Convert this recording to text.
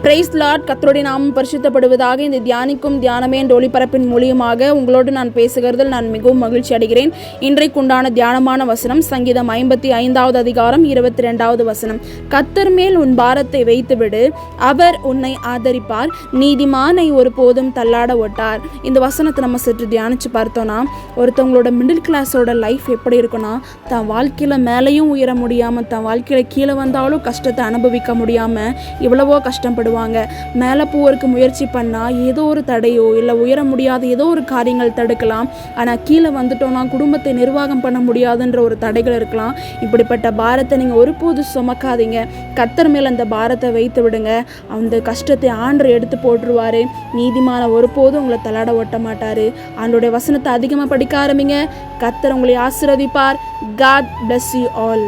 Price Lord. கர்த்தருடைய நாமம் பரிசுத்தப்படுவதாக. இந்த தியானமே என்ற ஒளிபரப்பின் மூலியமாக உங்களோடு நான் பேசுகிறதில் நான் மிகவும் மகிழ்ச்சி அடைகிறேன். இன்றைக்குண்டான தியானமான வசனம் சங்கீதம் 55வது அதிகாரம் 22வது வசனம். கர்த்தர் மேல் உன் பாரத்தை வைத்துவிடு, அவர் உன்னை ஆதரிப்பார், நீதிமானை ஒருபோதும் தள்ளாட ஒட்டார். இந்த வசனத்தை நம்ம சற்று தியானிச்சு பார்த்தோன்னா, ஒருத்தவங்களோட மிடில் கிளாஸோட லைஃப் எப்படி இருக்குன்னா, தன் வாழ்க்கையில் மேலேயும் உயர முடியாமல், தன் வாழ்க்கையில் கீழே வந்தாலும் கஷ்டத்தை அனுபவிக்க முடியாமல் இவ்வளவோ கஷ்டப்படுவாங்க. மேலே போவதற்கு முயற்சி பண்ணால் ஏதோ ஒரு தடையோ இல்லை உயர முடியாத ஏதோ ஒரு காரியங்கள் தடுக்கலாம். ஆனால் கீழே வந்துட்டோன்னா குடும்பத்தை நிர்வாகம் பண்ண முடியாதுன்ற ஒரு தடைகள் இருக்கலாம். இப்படிப்பட்ட பாரத்தை நீங்கள் ஒருபோது சுமக்காதீங்க. கர்த்தர் மேல் அந்த பாரத்தை வைத்து விடுங்க. அந்த கஷ்டத்தை ஆண்டவர் எடுத்து போட்டுருவார். நீதிமான ஒருபோதும் உங்களை தள்ளாட ஒட்ட மாட்டார். ஆண்டோடைய வசனத்தை அதிகமாக படிக்க ஆரம்பிங்க. கர்த்தர் உங்களை ஆசீர்வதிப்பார். God bless you all.